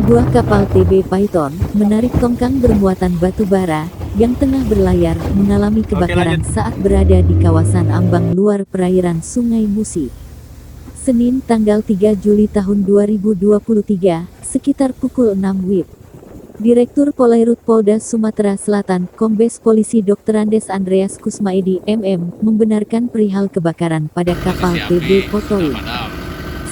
Sebuah kapal TB Python menarik tongkang bermuatan batu bara yang tengah berlayar mengalami kebakaran saat berada di kawasan ambang luar perairan Sungai Musi. Senin tanggal 3 Juli tahun 2023, sekitar pukul 6 WIB. Direktur Polairut Polda Sumatera Selatan, Kombes Polisi Dr. Andes Andreas Kusmaedi, MM, membenarkan perihal kebakaran pada kapal TB Potowi.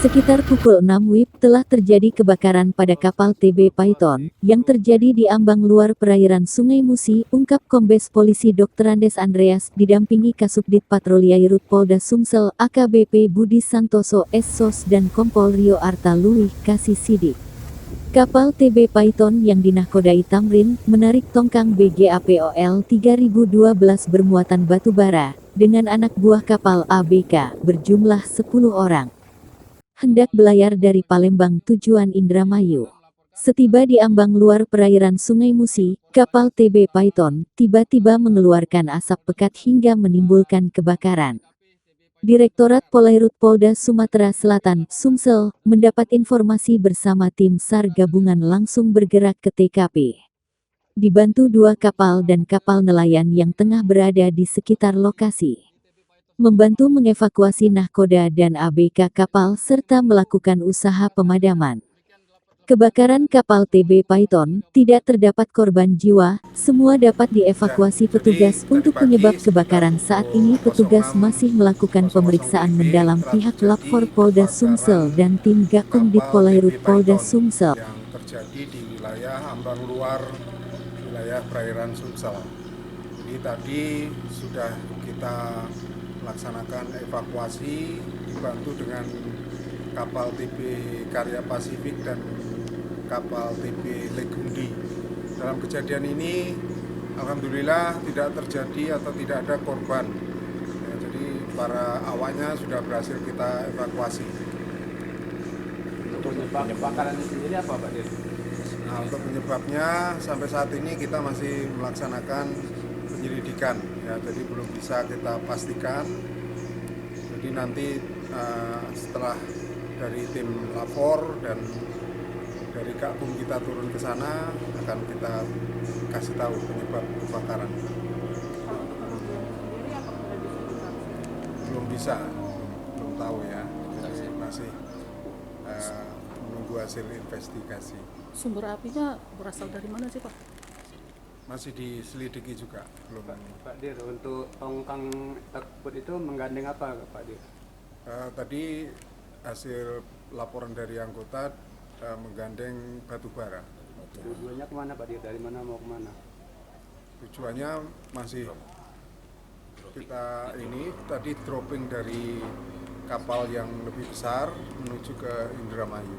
Sekitar pukul 6 WIB telah terjadi kebakaran pada kapal TB Python yang terjadi di ambang luar perairan Sungai Musi, ungkap Kombes Polisi Dr. Andes Andreas didampingi Kasubdit Patroli Airut Polda Sumsel AKBP Budi Santoso SSOS dan Kompol Rio Arta Luwih Kasih Sidik. Kapal TB Python yang dinahkodai Tamrin menarik tongkang BGAPOL 3012 bermuatan batu bara dengan anak buah kapal ABK berjumlah 10 orang. Hendak belayar dari Palembang tujuan Indramayu. Setiba di ambang luar perairan Sungai Musi, kapal TB Python tiba-tiba mengeluarkan asap pekat hingga menimbulkan kebakaran. Direktorat Polairut Polda Sumatera Selatan, Sumsel, mendapat informasi bersama tim SAR gabungan langsung bergerak ke TKP. Dibantu 2 kapal dan kapal nelayan yang tengah berada di sekitar lokasi. Membantu mengevakuasi nahkoda dan ABK kapal serta melakukan usaha pemadaman. Kebakaran kapal TB Python tidak terdapat korban jiwa, semua dapat dievakuasi petugas. Untuk penyebab kebakaran saat ini petugas masih melakukan pemeriksaan mendalam pihak Lapfor Polda Sumsel dan tim Gakum di Polairut Polda Sumsel. Yang terjadi di wilayah ambang luar wilayah perairan Sumsel. Jadi tadi sudah kita melaksanakan evakuasi dibantu dengan kapal TB Karya Pasifik dan kapal TB Legundi. Dalam kejadian ini alhamdulillah tidak terjadi atau tidak ada korban. Ya, jadi para awaknya sudah berhasil kita evakuasi. Untuk kebakaran sendiri apa Pak Dir? Nah, untuk penyebabnya sampai saat ini kita masih melaksanakan penyelidikan, ya, jadi belum bisa kita pastikan. Jadi nanti setelah dari tim lapor dan dari Gakum kita turun ke sana akan kita kasih tahu penyebab kebakaran. Belum bisa, belum tahu ya, masih menunggu hasil investigasi. Sumber apinya berasal dari mana sih Pak? Masih diselidiki juga, belum. Pak Dir, untuk tongkang tersebut itu menggandeng apa Pak Dir? Tadi hasil laporan dari anggota menggandeng batu bara. Tujuannya kemana Pak Dir? Dari mana mau kemana? Tujuannya masih kita ini tadi dropping dari kapal yang lebih besar menuju ke Indramayu.